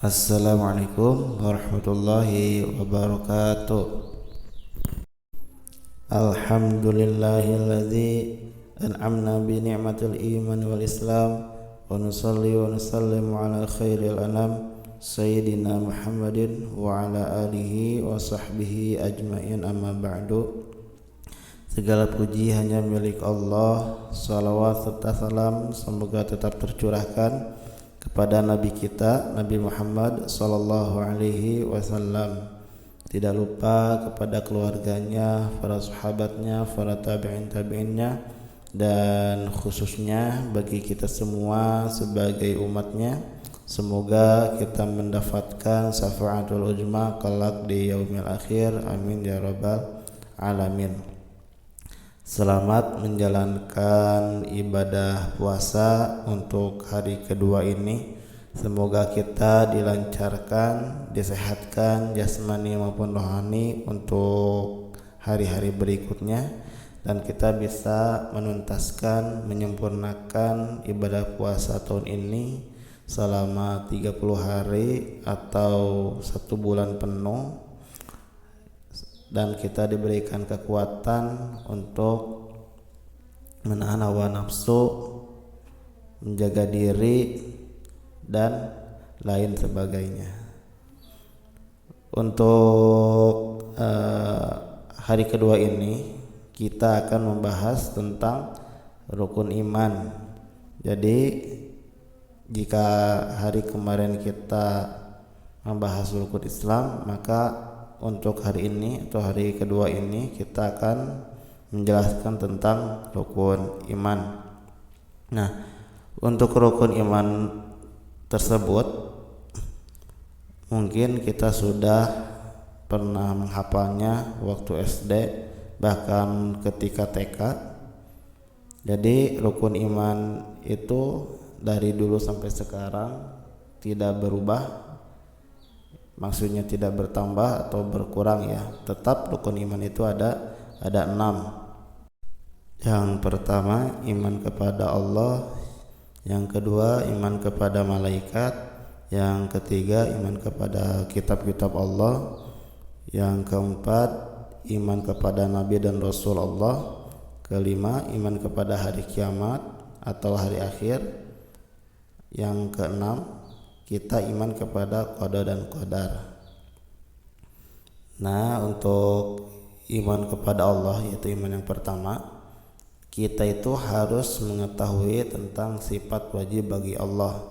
Assalamualaikum warahmatullahi wabarakatuh. Alhamdulillahilladzi an'amna bi ni'matil iman wal islam wa nusalli wa nusallimu ala khairil anam sayyidina Muhammadin wa ala alihi wa sahbihi ajmain, amma ba'du. Segala puji hanya milik Allah. Salawat serta salam semoga tetap tercurahkan kepada Nabi kita, Nabi Muhammad sallallahu alaihi wasallam. Tidak lupa kepada keluarganya, para sahabatnya, para tabi'in-tabi'innya, dan khususnya bagi kita semua sebagai umatnya. Semoga kita mendapatkan syafaatul ujma kelak di yaumil akhir. Amin ya rabbal alamin. Selamat menjalankan ibadah puasa untuk hari kedua ini. Semoga kita dilancarkan, disehatkan jasmani maupun rohani untuk hari-hari berikutnya, dan kita bisa menuntaskan, menyempurnakan ibadah puasa tahun ini selama 30 hari atau 1 bulan penuh, dan kita diberikan kekuatan untuk menahan hawa nafsu, menjaga diri, dan lain sebagainya. Untuk hari kedua ini kita akan membahas tentang rukun iman. Jadi jika hari kemarin kita membahas rukun Islam, maka untuk hari ini atau hari kedua ini kita akan menjelaskan tentang rukun iman. Nah, untuk rukun iman tersebut mungkin kita sudah pernah menghafalnya waktu SD, bahkan ketika TK. Jadi rukun iman itu dari dulu sampai sekarang tidak berubah. Maksudnya tidak bertambah atau berkurang ya. Tetap rukun iman itu ada 6. Yang pertama iman kepada Allah, yang kedua iman kepada malaikat, yang ketiga iman kepada kitab-kitab Allah, yang keempat iman kepada nabi dan rasul Allah, kelima iman kepada hari kiamat atau hari akhir, yang keenam kita iman kepada qada dan qadar. Nah, untuk iman kepada Allah, yaitu iman yang pertama, kita itu harus mengetahui tentang sifat wajib bagi Allah.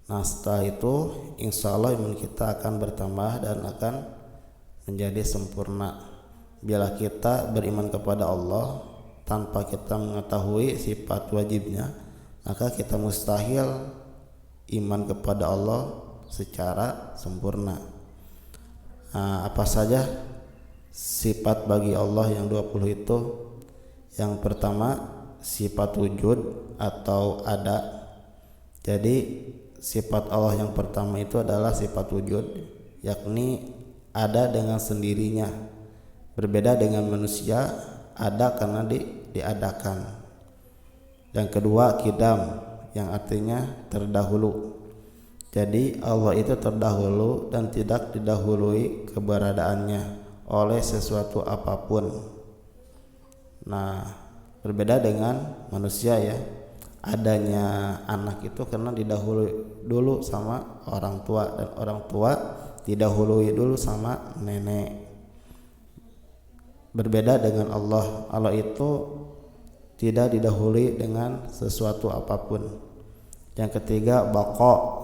Nah, setelah itu insya Allah iman kita akan bertambah dan akan menjadi sempurna. Bila kita beriman kepada Allah tanpa kita mengetahui sifat wajibnya, maka kita mustahil iman kepada Allah secara sempurna. Apa saja sifat bagi Allah yang 20 itu? Yang pertama sifat wujud atau ada. Jadi sifat Allah yang pertama itu adalah sifat wujud, yakni ada dengan sendirinya. Berbeda dengan manusia, ada karena diadakan. Yang kedua qidam, yang artinya terdahulu. Jadi Allah itu terdahulu dan tidak didahului keberadaannya oleh sesuatu apapun. Nah, berbeda dengan manusia ya. Adanya anak itu karena didahului dulu sama orang tua, dan orang tua didahului dulu sama nenek. Berbeda dengan Allah. Allah itu tidak didahului dengan sesuatu apapun. Yang ketiga baqa.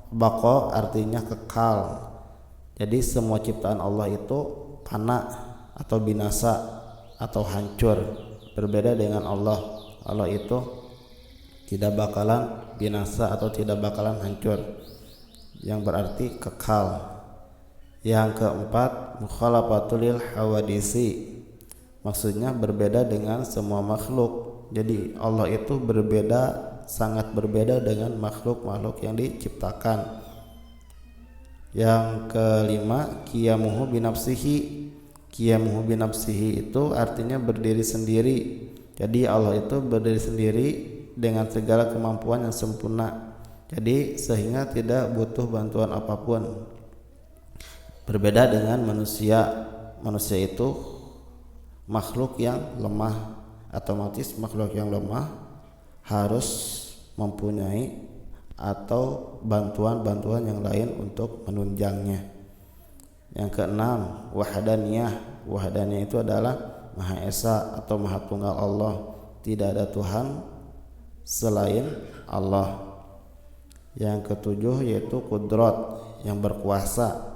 Baqa artinya kekal. Jadi semua ciptaan Allah itu fana atau binasa atau hancur. Berbeda dengan Allah. Allah itu tidak bakalan binasa atau tidak bakalan hancur, yang berarti kekal. Yang keempat mukhalafatul hawadisi, maksudnya berbeda dengan semua makhluk. Jadi Allah itu berbeda, sangat berbeda dengan makhluk-makhluk yang diciptakan. Yang kelima qiyamuhu binafsihi. Qiyamuhu binafsihi itu artinya berdiri sendiri. Jadi Allah itu berdiri sendiri dengan segala kemampuan yang sempurna. Jadi sehingga tidak butuh bantuan apapun. Berbeda dengan manusia. Manusia itu makhluk yang lemah. Otomatis makhluk yang lemah harus mempunyai atau bantuan-bantuan yang lain untuk menunjangnya. Yang keenam, wahdaniyah. Wahdaniyah itu adalah Maha Esa atau Maha Tunggal Allah. Tidak ada Tuhan selain Allah. Yang ketujuh yaitu Qudrat, yang berkuasa.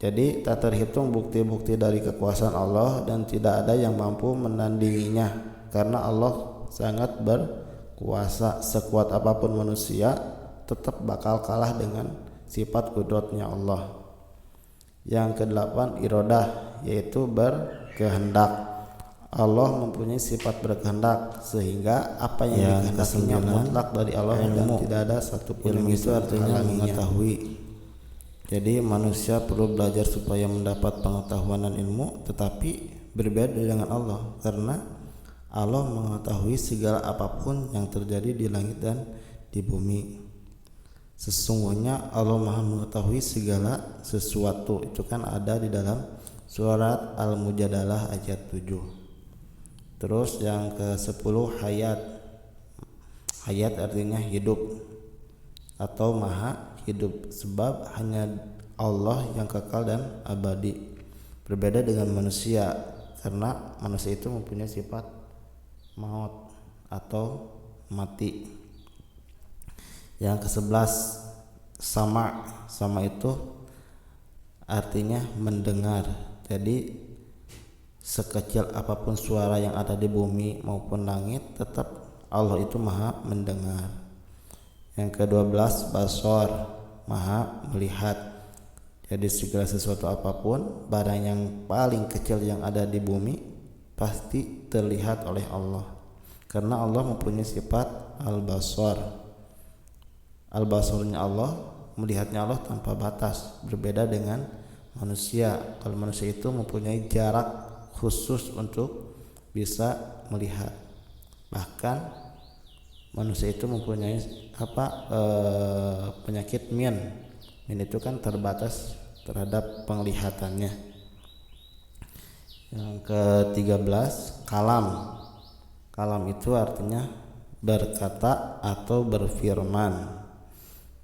Jadi tak terhitung bukti-bukti dari kekuasaan Allah dan tidak ada yang mampu menandinginya, karena Allah sangat berkuasa. Sekuat apapun manusia tetap bakal kalah dengan sifat kudratnya Allah. Yang kedelapan iradah, yaitu berkehendak. Allah mempunyai sifat berkehendak sehingga apa yang dikehendakinya mutlak dari Allah dan tidak ada satupun yang itu artinya mengetahui. Jadi manusia perlu belajar supaya mendapat pengetahuan dan ilmu, tetapi berbeda dengan Allah, karena Allah mengetahui segala apapun yang terjadi di langit dan di bumi. Sesungguhnya Allah Maha mengetahui segala sesuatu. Itu kan ada di dalam surat Al-Mujadalah ayat 7. Terus yang ke-10 hayat. Hayat artinya hidup atau maha hidup, sebab hanya Allah yang kekal dan abadi. Berbeda dengan manusia, karena manusia itu mempunyai sifat maut atau mati. Yang ke-11 sama. Sama itu artinya mendengar. Jadi sekecil apapun suara yang ada di bumi maupun langit, tetap Allah itu maha mendengar. Yang ke-12 basor, maha melihat. Jadi segala sesuatu apapun, barang yang paling kecil yang ada di bumi pasti terlihat oleh Allah, karena Allah mempunyai sifat al-basor. Al-basornya Allah, melihatnya Allah tanpa batas. Berbeda dengan manusia. Kalau manusia itu mempunyai jarak khusus untuk bisa melihat. Bahkan manusia itu mempunyai penyakit min itu kan terbatas terhadap penglihatannya. Yang ke-13 kalam. Kalam itu artinya berkata atau berfirman.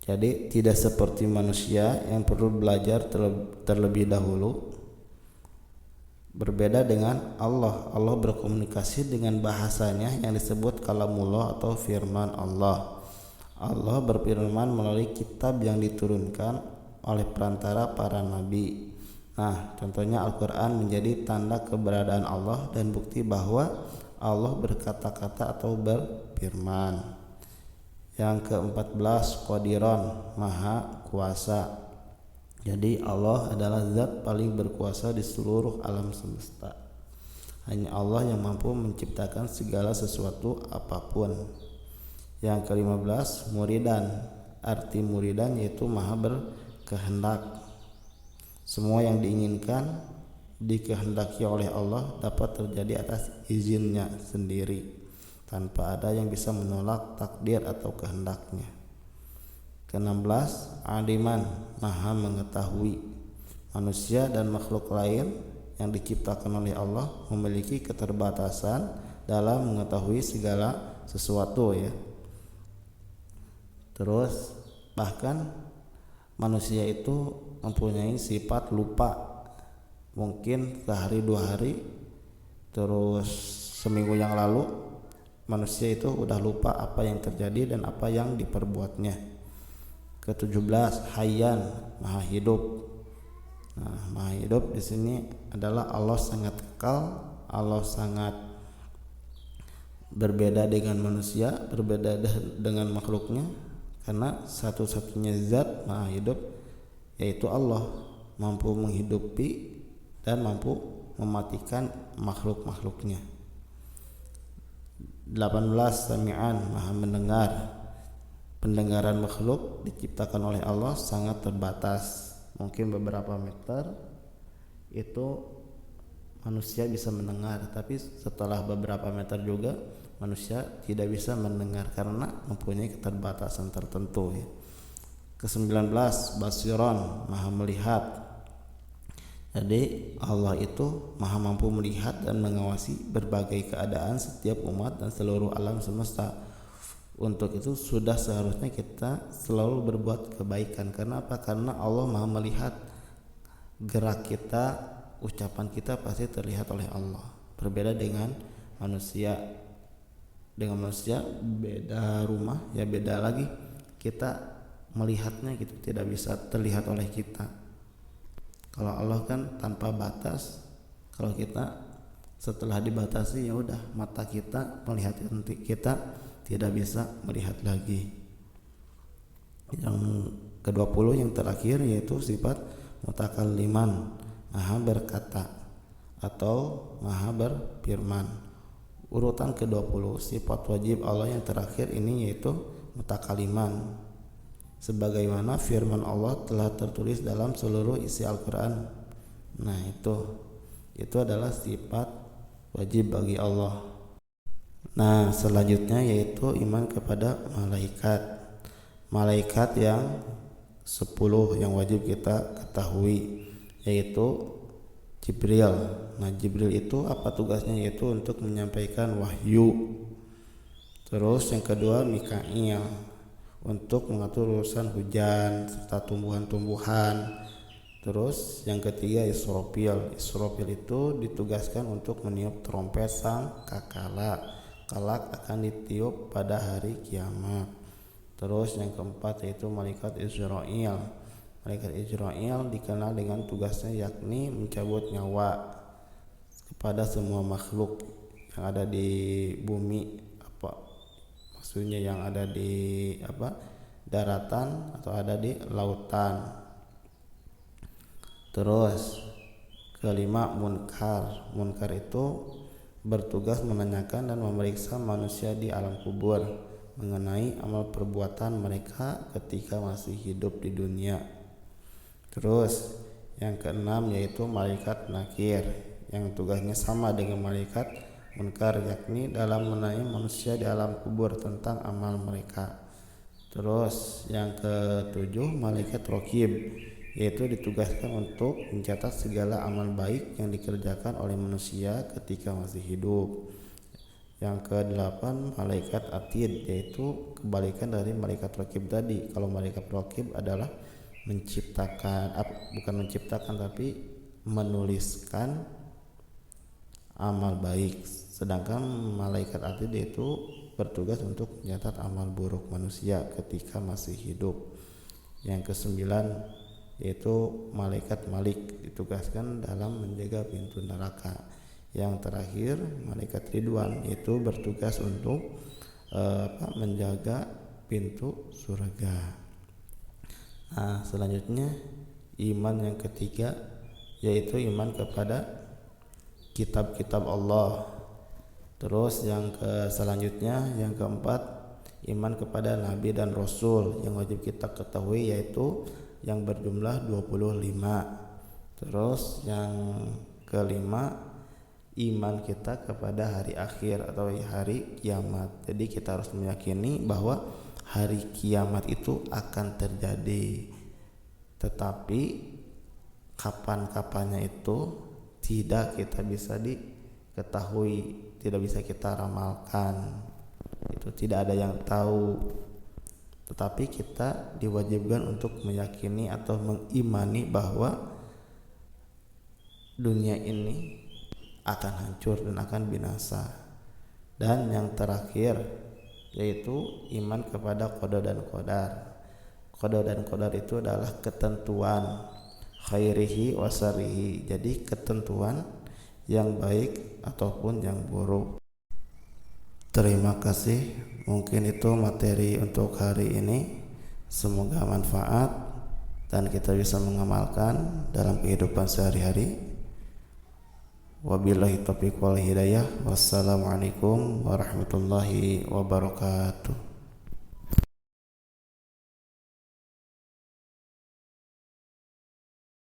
Jadi tidak seperti manusia yang perlu belajar terlebih dahulu. Berbeda dengan Allah. Allah berkomunikasi dengan bahasanya yang disebut kalamullah atau firman Allah. Allah berfirman melalui kitab yang diturunkan oleh perantara para nabi. Nah, contohnya Al-Quran menjadi tanda keberadaan Allah dan bukti bahwa Allah berkata-kata atau berfirman. Yang ke-14 Qadiron, maha kuasa. Jadi Allah adalah zat paling berkuasa di seluruh alam semesta. Hanya Allah yang mampu menciptakan segala sesuatu apapun. Yang ke-15 muridan. Arti muridan yaitu maha berkehendak. Semua yang diinginkan dikehendaki oleh Allah dapat terjadi atas izinnya sendiri, tanpa ada yang bisa menolak takdir atau kehendaknya. Ke-16 aliman, maha mengetahui. Manusia dan makhluk lain yang diciptakan oleh Allah memiliki keterbatasan dalam mengetahui segala sesuatu ya. Terus bahkan manusia itu mempunyai sifat lupa. Mungkin sehari 2 hari, terus seminggu yang lalu manusia itu udah lupa apa yang terjadi dan apa yang diperbuatnya. Ke-17 hayyan, maha hidup. Nah, maha hidup di sini adalah Allah sangat kekal, Allah sangat berbeda dengan manusia, berbeda dengan makhluknya. Karena satu-satunya zat maha hidup yaitu Allah, mampu menghidupi dan mampu mematikan makhluk-makhluknya. 18 sami'an, maha mendengar. Pendengaran makhluk diciptakan oleh Allah sangat terbatas. Mungkin beberapa meter itu manusia bisa mendengar, tapi setelah beberapa meter juga manusia tidak bisa mendengar karena mempunyai keterbatasan tertentu ya. Ke-19 basiron, maha melihat. Jadi Allah itu maha mampu melihat dan mengawasi berbagai keadaan setiap umat dan seluruh alam semesta. Untuk itu sudah seharusnya kita selalu berbuat kebaikan. Karena apa? Karena Allah maha melihat gerak kita, ucapan kita pasti terlihat oleh Allah. Berbeda dengan manusia. Dengan manusia beda rumah ya, beda lagi kita melihatnya gitu, tidak bisa terlihat oleh kita. Kalau Allah kan tanpa batas, kalau kita setelah dibatasi ya udah, mata kita melihat nanti kita tidak bisa melihat lagi. Yang ke-20 yang terakhir yaitu sifat mutakalliman, maha berkata atau maha berfirman. Urutan ke-20 sifat wajib Allah yang terakhir ini yaitu mutakaliman, sebagaimana firman Allah telah tertulis dalam seluruh isi Al-Quran. Nah itu adalah sifat wajib bagi Allah. Nah selanjutnya yaitu iman kepada malaikat. Malaikat yang 10 yang wajib kita ketahui yaitu Jibril. Nah Jibril itu apa tugasnya? Yaitu untuk menyampaikan wahyu. Terus yang kedua Mikail, untuk mengatur urusan hujan serta tumbuhan-tumbuhan. Terus yang ketiga Israfil. Israfil itu ditugaskan untuk meniup trompet sang kakala. Kalak akan ditiup pada hari kiamat. Terus yang keempat yaitu malaikat Israil. Malaikat Israil dikenal dengan tugasnya yakni mencabut nyawa kepada semua makhluk yang ada di bumi, maksudnya yang ada di daratan atau ada di lautan. Terus kelima munkar. Munkar itu bertugas menanyakan dan memeriksa manusia di alam kubur mengenai amal perbuatan mereka ketika masih hidup di dunia. Terus yang keenam yaitu malaikat nakir yang tugasnya sama dengan malaikat munkar, yakni dalam menanya manusia di alam kubur tentang amal mereka. Terus yang ketujuh malaikat raqib, yaitu ditugaskan untuk mencatat segala amal baik yang dikerjakan oleh manusia ketika masih hidup. Yang kedelapan malaikat atid, yaitu kebalikan dari malaikat raqib tadi. Kalau malaikat raqib adalah menciptakan, bukan menciptakan tapi menuliskan amal baik, sedangkan malaikat atid itu bertugas untuk mencatat amal buruk manusia ketika masih hidup. Yang kesembilan yaitu malaikat malik, ditugaskan dalam menjaga pintu neraka. Yang terakhir malaikat ridwan, yaitu bertugas untuk menjaga pintu surga. Nah selanjutnya iman yang ketiga yaitu iman kepada kitab-kitab Allah. Terus yang selanjutnya yang keempat iman kepada nabi dan rasul yang wajib kita ketahui yaitu yang berjumlah 25. Terus yang kelima iman kita kepada hari akhir atau hari kiamat. Jadi kita harus meyakini bahwa hari kiamat itu akan terjadi, tetapi kapan-kapannya itu tidak kita bisa diketahui, tidak bisa kita ramalkan. Itu tidak ada yang tahu. Tetapi kita diwajibkan untuk meyakini atau mengimani bahwa dunia ini akan hancur dan akan binasa. Dan yang terakhir yaitu iman kepada qada dan qadar. Qada dan qadar itu adalah ketentuan khairihi wa syarrihi. Jadi ketentuan yang baik ataupun yang buruk. Terima kasih. Mungkin itu materi untuk hari ini. Semoga manfaat dan kita bisa mengamalkan dalam kehidupan sehari-hari. Wabillahi taufiq wal hidayah. Wassalamualaikum warahmatullahi wabarakatuh.